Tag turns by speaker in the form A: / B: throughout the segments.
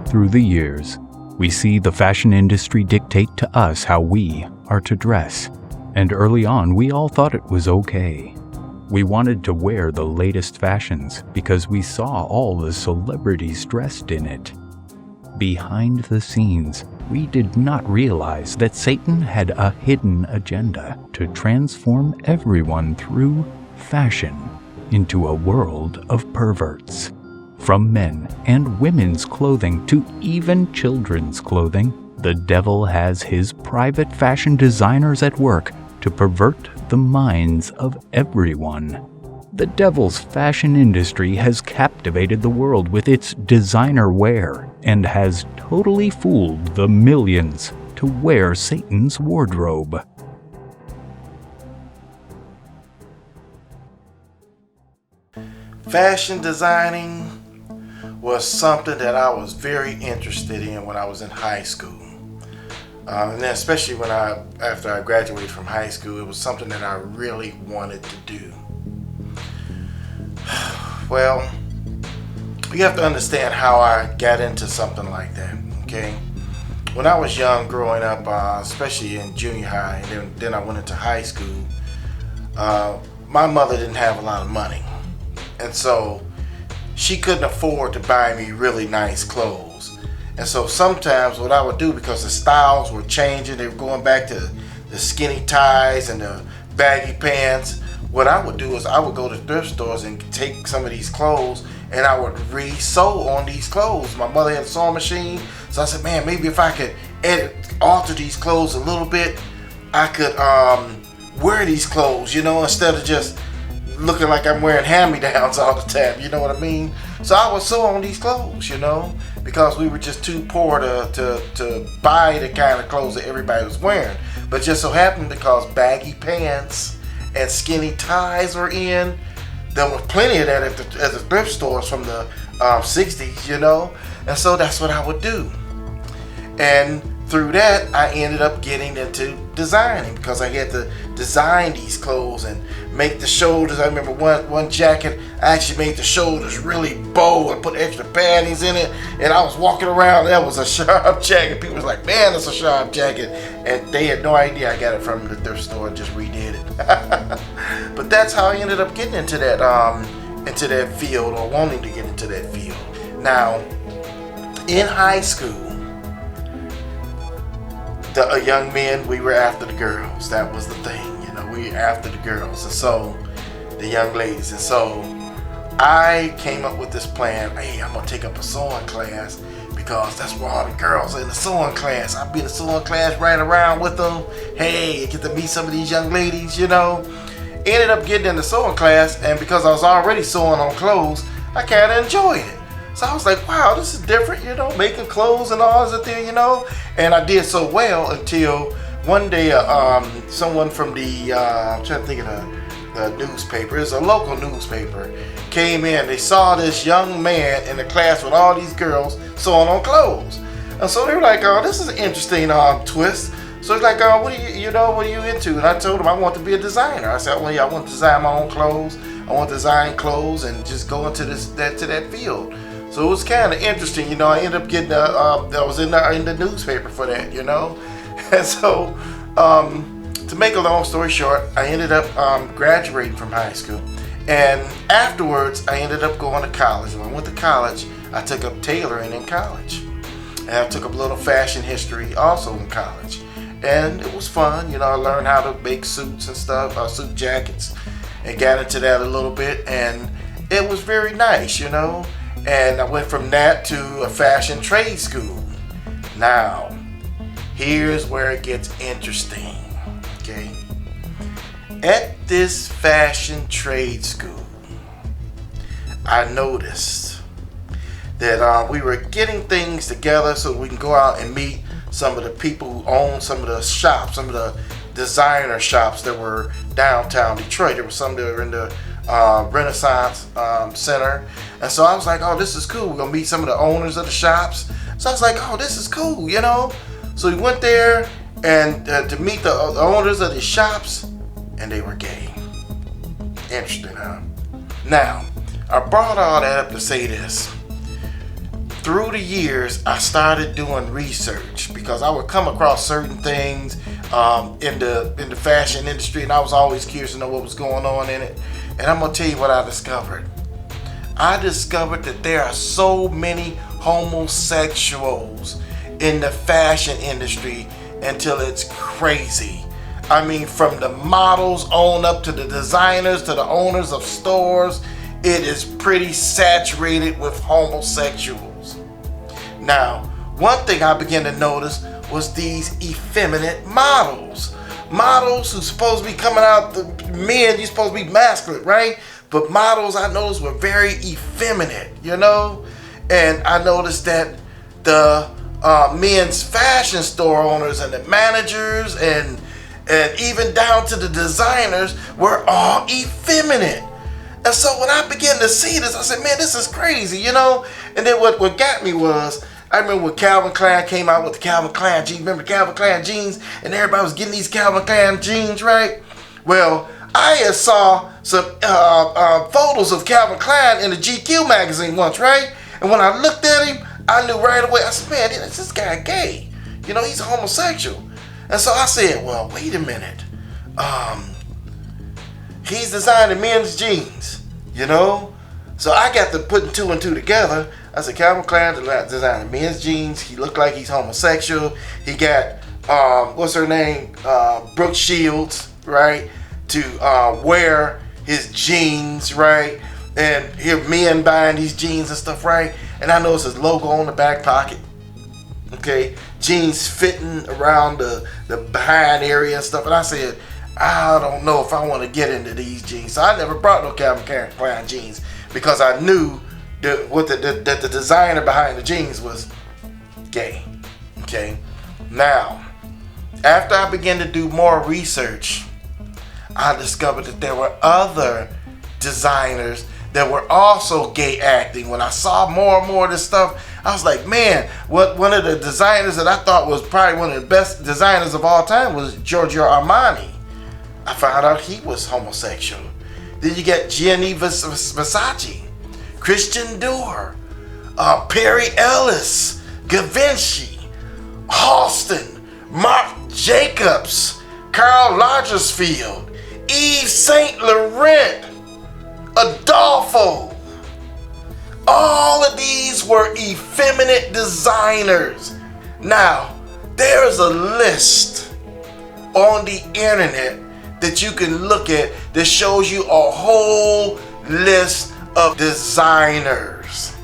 A: Through the years, we see the fashion industry dictate to us how we are to dress, and early on we all thought it was okay. We wanted to wear the latest fashions because we saw all the celebrities dressed in it. Behind the scenes, we did not realize that Satan had a hidden agenda to transform everyone through fashion into a world of perverts. From men and women's clothing to even children's clothing, the devil has his private fashion designers at work to pervert the minds of everyone. The devil's fashion industry has captivated the world with its designer wear and has totally fooled the millions to wear Satan's wardrobe.
B: Fashion designing was something that I was very interested in when I was in high school. And then especially after I graduated from high school, it was something that I really wanted to do. Well, you have to understand how I got into something like that, okay? When I was young, growing up, especially in junior high, and then I went into high school, my mother didn't have a lot of money. And so she couldn't afford to buy me really nice clothes. And so sometimes what I would do, because the styles were changing, they were going back to the skinny ties and the baggy pants, what I would do is I would go to thrift stores and take some of these clothes and I would re-sew on these clothes. My mother had a sewing machine, so I said, man, maybe if I could alter these clothes a little bit, I could wear these clothes, instead of just looking like I'm wearing hand-me-downs all the time, you know what I mean? So I would sew on these clothes, because we were just too poor to buy the kind of clothes that everybody was wearing. But just so happened, because baggy pants and skinny ties were in, there was plenty of that at the thrift stores from the 60s, and so that's what I would do. And through that, I ended up getting into designing, because I had to design these clothes and make the shoulders. I remember one jacket, I actually made the shoulders really bow and put extra paddings in it, and I was walking around, that was a sharp jacket. People was like, man, that's a sharp jacket, and they had no idea I got it from the thrift store and just redid it. But that's how I ended up getting into that field, or wanting to get into that field. Now, in high school, the young men, we were after the girls. That was the thing, we were after the girls, and so the young ladies. And so I came up with this plan. Hey, I'm gonna take up a sewing class, because that's where all the girls are, in the sewing class. I'll be in the sewing class, right around with them. Hey, get to meet some of these young ladies, Ended up getting in the sewing class, and because I was already sewing on clothes, I kind of enjoyed it. So I was like, wow, this is different, making clothes and all this thing, And I did so well until one day, someone from the, I'm trying to think of the newspaper, it's a local newspaper, came in. They saw this young man in the class with all these girls sewing on clothes. And so they were like, oh, this is an interesting twist. So it's like, what are you into? And I told him I want to be a designer. I said, well, yeah, I want to design my own clothes. I want to design clothes and just go into that field. So it was kind of interesting, you know. I ended up getting I was in the newspaper for that, you know. And so, to make a long story short, I ended up graduating from high school. And afterwards, I ended up going to college. When I went to college, I took up tailoring in college. And I took up a little fashion history also in college. And it was fun, you know. I learned how to make suits and stuff, suit jackets, and got into that a little bit. And it was very nice, you know. And I went from that to a fashion trade school. Now, here's where it gets interesting, okay? At this fashion trade school, I noticed that we were getting things together so we can go out and meet some of the people who own some of the shops, some of the designer shops that were downtown Detroit. There were some that were in the Renaissance Center. And so I was like, oh, this is cool. We're going to meet some of the owners of the shops. So I was like, oh, this is cool, you know? So we went there and to meet the owners of the shops, and they were gay. Interesting, huh? Now, I brought all that up to say this. Through the years, I started doing research because I would come across certain things in the fashion industry, and I was always curious to know what was going on in it. And I'm gonna tell you what I discovered. I discovered that there are so many homosexuals in the fashion industry until it's crazy. I mean, from the models on up to the designers to the owners of stores, it is pretty saturated with homosexuals. Now, one thing I began to notice was these effeminate models. Models who's supposed to be coming out, the men, you're supposed to be masculine, right? But models I noticed were very effeminate, you know? And I noticed that the men's fashion store owners and the managers and even down to the designers were all effeminate. And so when I began to see this, I said, man, this is crazy, you know? And then what got me was, I remember when Calvin Klein came out with the Calvin Klein jeans. Remember Calvin Klein jeans? And everybody was getting these Calvin Klein jeans, right? Well, I had saw some photos of Calvin Klein in the GQ magazine once, right? And when I looked at him, I knew right away. I said, man, this guy gay. You know, he's a homosexual. And so I said, well, wait a minute. He's designing men's jeans, you know? So I got to putting two and two together. I said, Calvin Klein designing men's jeans. He looked like he's homosexual. He got, what's her name? Brooke Shields, right? To wear his jeans, right? And here men buying these jeans and stuff, right? And I noticed his logo on the back pocket. Okay, jeans fitting around the behind area and stuff. And I said, I don't know if I want to get into these jeans. So I never brought no Calvin Klein jeans because I knew that the designer behind the jeans was gay. Okay, now after I began to do more research, I discovered that there were other designers that were also gay acting. When I saw more and more of this stuff, I was like, man, one of the designers that I thought was probably one of the best designers of all time was Giorgio Armani. I found out he was homosexual. Then you got Gianni Versace, Christian Dior, Perry Ellis, Givenchy, Halston, Marc Jacobs, Karl Lagerfeld, Yves Saint Laurent, Adolfo. All of these were effeminate designers. Now, there's a list on the internet that you can look at that shows you a whole list of designers.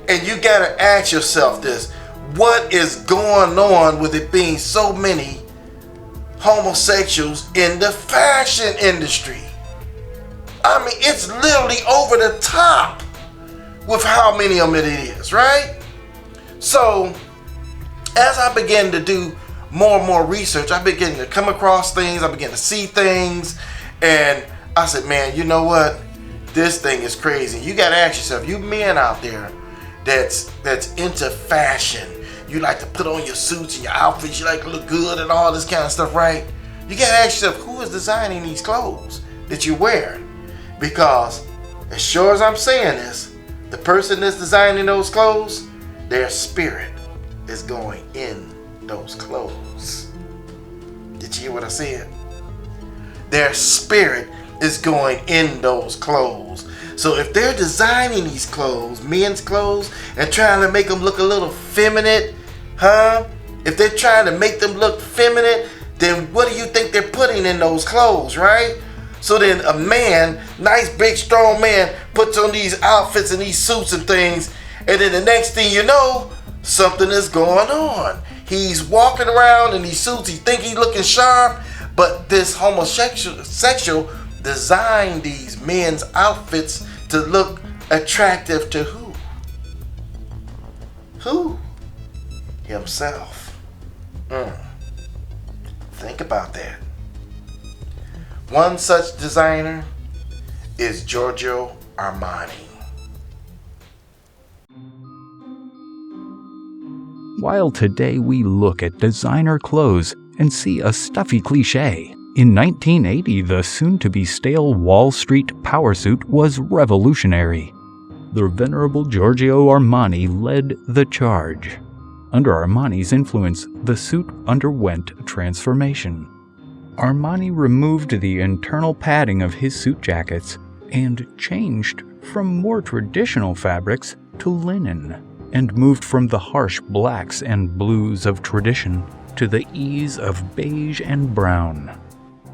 B: And you gotta ask yourself this: what is going on with it being so many homosexuals in the fashion industry? I mean, it's literally over the top with how many of them it is, right? So, as I began to do more and more research, I began to come across things, I began to see things, and I said, man, you know what? This thing is crazy. You gotta ask yourself, you men out there that's into fashion, you like to put on your suits and your outfits, you like to look good and all this kind of stuff, right? You gotta ask yourself, who is designing these clothes that you wear? Because as sure as I'm saying this, The person that's designing those clothes, their spirit is going in those clothes. Did you hear what I said? Their spirit is going in those clothes. So if they're designing these clothes, men's clothes, and trying to make them look a little feminine, if they're trying to make them look feminine, then what do you think they're putting in those clothes, right? So then a man, nice big strong man, puts on these outfits and these suits and things, and then the next thing you know, something is going on. He's walking around in these suits, he think he's looking sharp, but this homosexual designed these men's outfits to look attractive to who? Who? Himself. Think about that. One such designer is Giorgio Armani.
A: While today we look at designer clothes and see a stuffy cliche, in 1980 the soon-to-be stale Wall Street power suit was revolutionary. The venerable Giorgio Armani led the charge. Under Armani's influence, the suit underwent a transformation. Armani removed the internal padding of his suit jackets and changed from more traditional fabrics to linen, and moved from the harsh blacks and blues of tradition to the ease of beige and brown.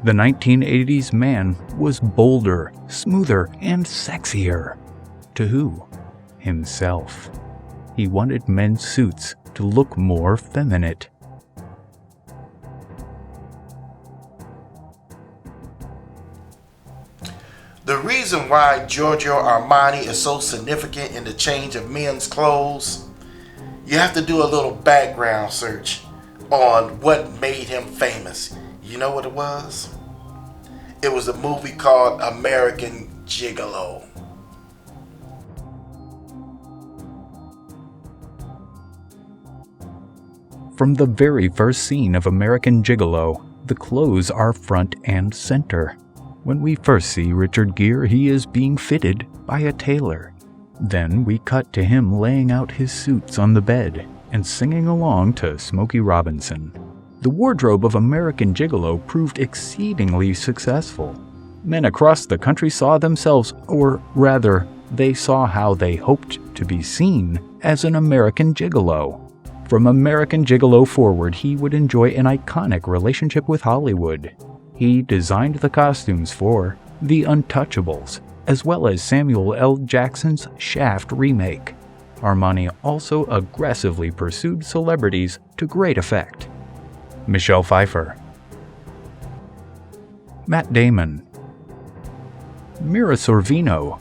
A: The 1980s man was bolder, smoother, and sexier. To who? Himself. He wanted men's suits to look more feminine.
B: The reason why Giorgio Armani is so significant in the change of men's clothes, you have to do a little background search on what made him famous. You know what it was? It was a movie called American Gigolo.
A: From the very first scene of American Gigolo, the clothes are front and center. When we first see Richard Gere, he is being fitted by a tailor. Then we cut to him laying out his suits on the bed and singing along to Smokey Robinson. The wardrobe of American Gigolo proved exceedingly successful. Men across the country saw themselves, or rather, they saw how they hoped to be seen as an American Gigolo. From American Gigolo forward, he would enjoy an iconic relationship with Hollywood. He designed the costumes for The Untouchables, as well as Samuel L. Jackson's Shaft remake. Armani also aggressively pursued celebrities to great effect. Michelle Pfeiffer, Matt Damon, Mira Sorvino,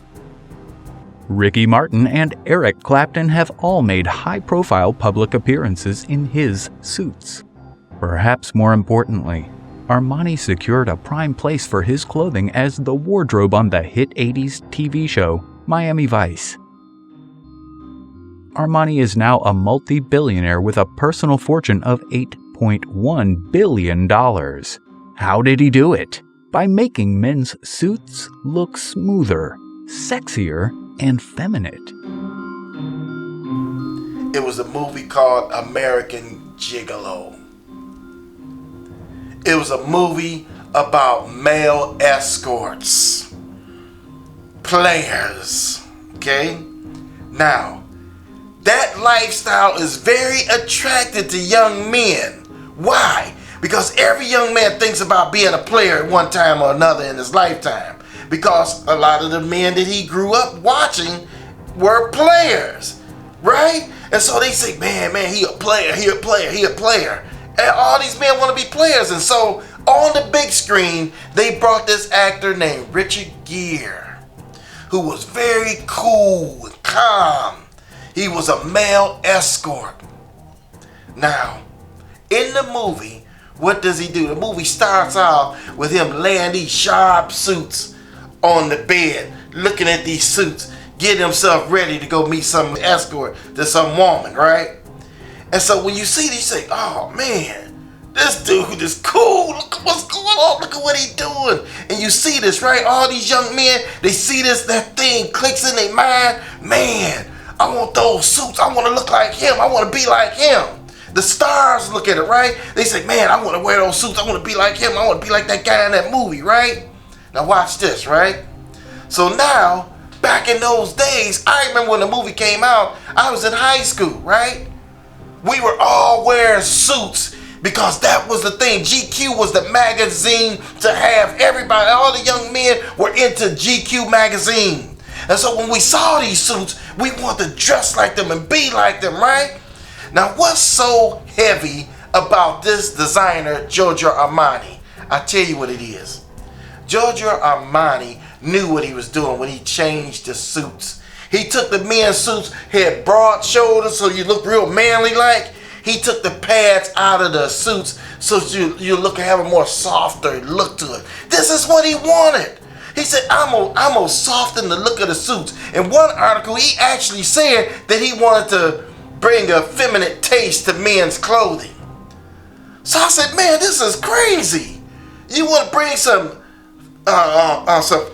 A: Ricky Martin, and Eric Clapton have all made high-profile public appearances in his suits. Perhaps more importantly, Armani secured a prime place for his clothing as the wardrobe on the hit 80s TV show Miami Vice. Armani is now a multi-billionaire with a personal fortune of $8.1 billion. How did he do it? By making men's suits look smoother, sexier, and feminine.
B: It was a movie called American Gigolo. It was a movie about male escorts, players, okay? Now, that lifestyle is very attractive to young men. Why? Because every young man thinks about being a player at one time or another in his lifetime. Because a lot of the men that he grew up watching were players, right? And so they say, man, he a player, he a player, he a player. And all these men want to be players. And so on the big screen, they brought this actor named Richard Gere, who was very cool and calm. He was a male escort. Now, in the movie, what does he do? The movie starts off with him laying these sharp suits on the bed, looking at these suits, getting himself ready to go meet some escort to some woman, right? And so when you see these, you say, oh man, this dude is cool. Look at what's going on. Look at what he's doing. And you see this, right? All these young men, they see this, that thing clicks in their mind. Man, I want those suits. I want to look like him. I want to be like him. The stars look at it, right? They say, man, I want to wear those suits. I want to be like him. I want to be like that guy in that movie, right? Now watch this, right? So now, back in those days, I remember when the movie came out, I was in high school, right? We were all wearing suits because that was the thing. GQ was the magazine to have. Everybody, all the young men were into GQ magazine. And so when we saw these suits, we wanted to dress like them and be like them, right? Now, what's so heavy about this designer, Giorgio Armani? I tell you what it is. Giorgio Armani knew what he was doing when he changed the suits. He took the men's suits, had broad shoulders so you look real manly like. He took the pads out of the suits so you look and have a more softer look to it. This is what he wanted. He said, I'm gonna soften the look of the suits. In one article, he actually said that he wanted to bring a feminine taste to men's clothing. So I said, man, this is crazy. You want to bring some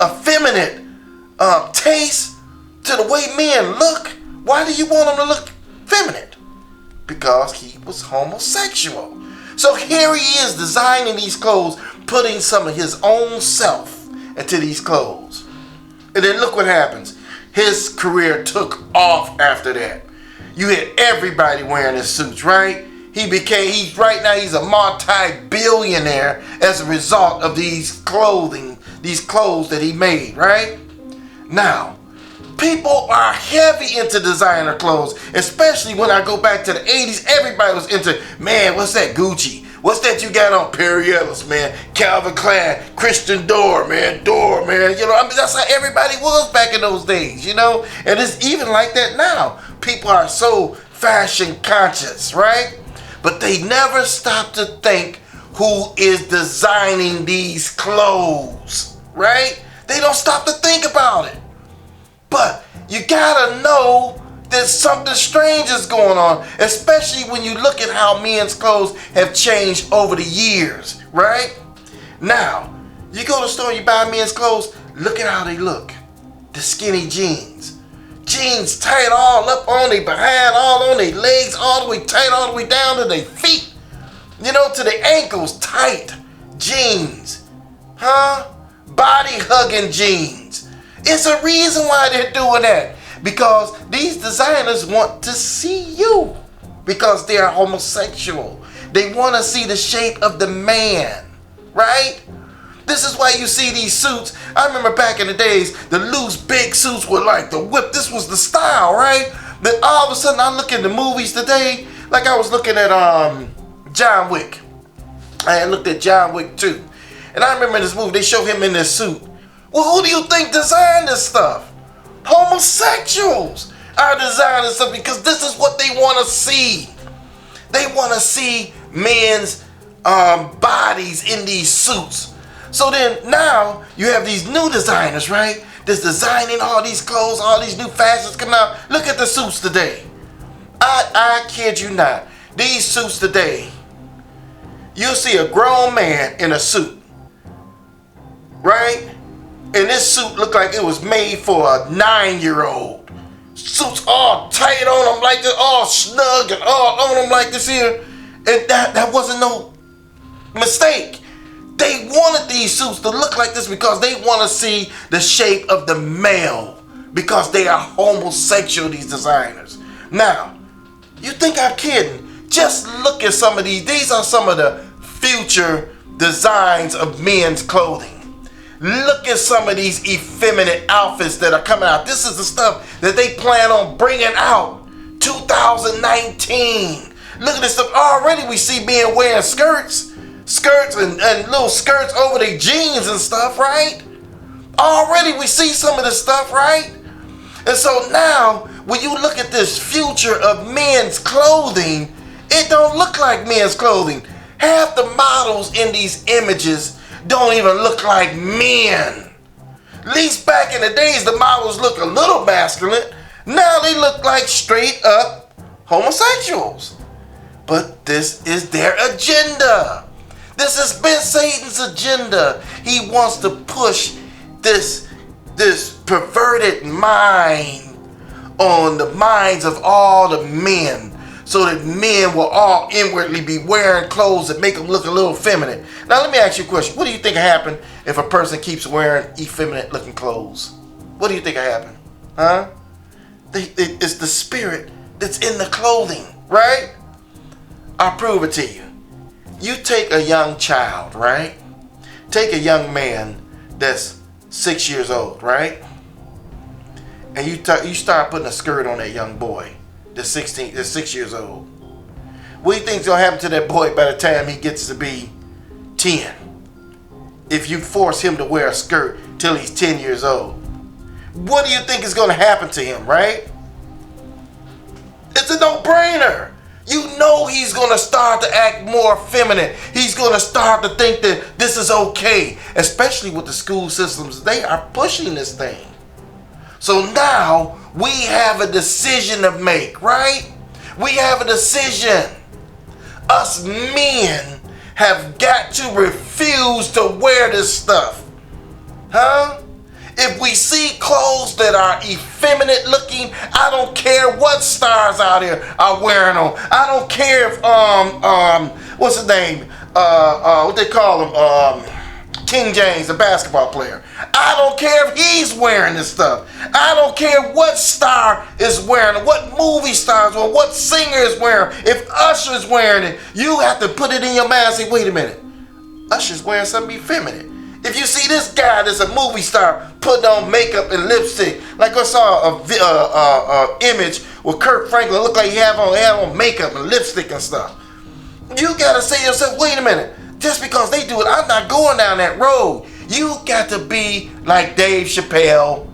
B: effeminate taste to the way men look? Why do you want them to look feminine? Because he was homosexual. So here he is designing these clothes, putting some of his own self into these clothes. And then look what happens. His career took off after that. You had everybody wearing his suits, right? Right now he's a multi-billionaire as a result of these clothes that he made, right? Now, people are heavy into designer clothes, especially when I go back to the 80s. Everybody was into, man, what's that Gucci? What's that you got on? Perriellis, man. Calvin Klein, Christian Dior, man. You know, I mean, that's how everybody was back in those days, you know? And it's even like that now. People are so fashion conscious, right? But they never stop to think who is designing these clothes, right? They don't stop to think about it. But you gotta know that something strange is going on, especially when you look at how men's clothes have changed over the years, right? Now, you go to the store and you buy men's clothes, look at how they look. The skinny jeans. Jeans tight all up on their behind, all on their legs, all the way tight, all the way down to their feet. You know, to their ankles, tight jeans. Body hugging jeans. It's a reason why they're doing that. Because these designers want to see you. Because they are homosexual. They want to see the shape of the man. Right? This is why you see these suits. I remember back in the days, the loose, big suits were like the whip. This was the style, right? Then all of a sudden, I look in the movies today, like I was looking at John Wick. I had looked at John Wick 2. And I remember in this movie, they show him in this suit. Well, who do you think designed this stuff? Homosexuals are designing stuff because this is what they want to see. They want to see men's bodies in these suits. So then now you have these new designers, right? That's designing all these clothes, all these new fashions coming out. Look at the suits today. I kid you not. These suits today, you'll see a grown man in a suit, right? And this suit looked like it was made for a 9-year-old. Suits all tight on them like this, all snug and all on them like this here. And that wasn't no mistake. They wanted these suits to look like this because they want to see the shape of the male. Because they are homosexual, these designers. Now, you think I'm kidding? Just look at some of these. These are some of the future designs of men's clothing. Look at some of these effeminate outfits that are coming out. This is the stuff that they plan on bringing out. 2019. Look at this stuff. Already we see men wearing skirts and little skirts over their jeans and stuff, right? Already we see some of this stuff, right? And so now, when you look at this future of men's clothing, it don't look like men's clothing. Half the models in these images don't even look like men. At least back in the days, the models look a little masculine. Now they look like straight up homosexuals. But this is their agenda. This has been Satan's agenda. He wants to push this perverted mind on the minds of all the men, so that men will all inwardly be wearing clothes that make them look a little feminine. Now let me ask you a question. What do you think will happen if a person keeps wearing effeminate looking clothes? What do you think will happen? Huh? It's the spirit that's in the clothing, right? I'll prove it to you. You take a young child, right? Take a young man that's 6 years old, right? And you start putting a skirt on that young boy that's 6 years old. What do you think's gonna happen to that boy by the time he gets to be 10? If you force him to wear a skirt till he's 10 years old, what do you think is gonna happen to him, right? It's a no-brainer. You know he's going to start to act more feminine. He's going to start to think that this is okay. Especially with the school systems. They are pushing this thing. So now we have a decision to make, right? We have a decision. Us men have got to refuse to wear this stuff. Huh? If we see clothes that are effeminate looking, I don't care what stars out here are wearing them. I don't care if what's his name? What they call him? King James, the basketball player. I don't care if he's wearing this stuff. I don't care what star is wearing it, what movie stars or what singer is wearing it. If Usher's wearing it, you have to put it in your mind and say, wait a minute. Usher's wearing something effeminate. If you see this guy that's a movie star putting on makeup and lipstick, like I saw a image where Kirk Franklin looked like he had on makeup and lipstick and stuff. You gotta say to yourself, wait a minute, just because they do it, I'm not going down that road. You got to be like Dave Chappelle.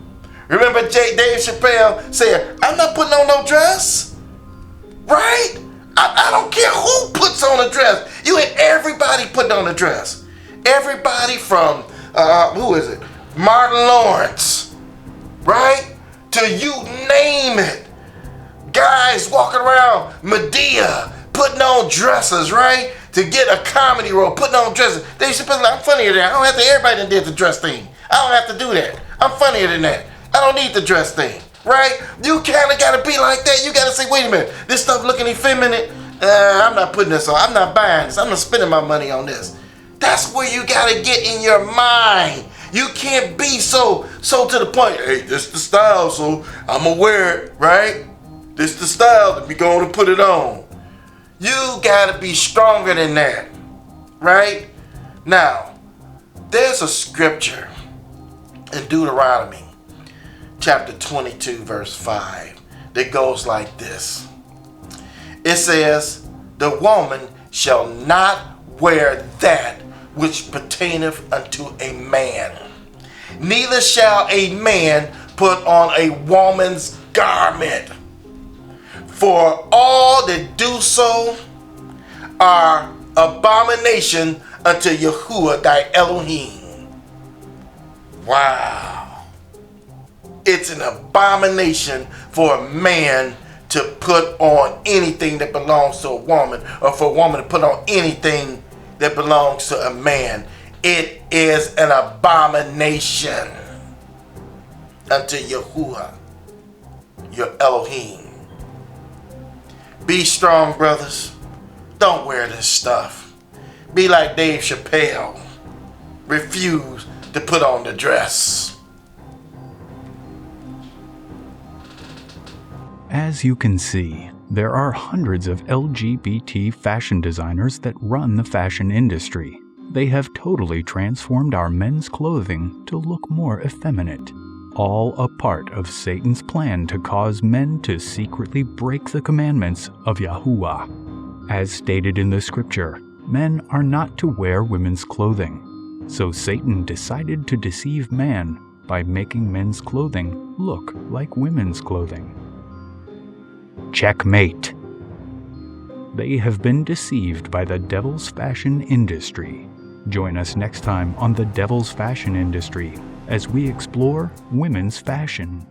B: Remember Dave Chappelle said, I'm not putting on no dress, right? I don't care who puts on a dress. You had everybody putting on a dress. Everybody from, who is it? Martin Lawrence, right? To you name it. Guys walking around Medea putting on dresses, right? To get a comedy role, putting on dresses. They should put, I'm funnier than that. I don't have to, everybody done did the dress thing. I don't have to do that. I'm funnier than that. I don't need the dress thing, right? You kind of got to be like that. You got to say, wait a minute, this stuff looking effeminate. I'm not putting this on. I'm not buying this. I'm not spending my money on this. That's where you got to get in your mind. You can't be so to the point, hey, this the style, so I'm going to wear it, right? This the style, that we going to put it on. You got to be stronger than that, right? Now, there's a scripture in Deuteronomy chapter 22, verse 5, that goes like this. It says, the woman shall not wear that which pertaineth unto a man, neither shall a man put on a woman's garment. For all that do so are abomination unto Yahuwah thy Elohim. Wow. It's an abomination for a man to put on anything that belongs to a woman, or for a woman to put on anything that belongs to a man. It is an abomination unto Yahuwah, your Elohim. Be strong, brothers. Don't wear this stuff. Be like Dave Chappelle. Refuse to put on the dress.
A: As you can see, there are hundreds of LGBT fashion designers that run the fashion industry. They have totally transformed our men's clothing to look more effeminate, all a part of Satan's plan to cause men to secretly break the commandments of Yahuwah. As stated in the scripture, men are not to wear women's clothing. So Satan decided to deceive man by making men's clothing look like women's clothing. Checkmate. They have been deceived by the devil's fashion industry. Join us next time on the Devil's Fashion Industry as we explore women's fashion.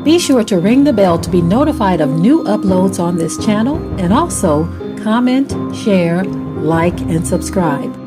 C: Be sure to ring the bell to be notified of new uploads on this channel, and also comment, share, like, and subscribe.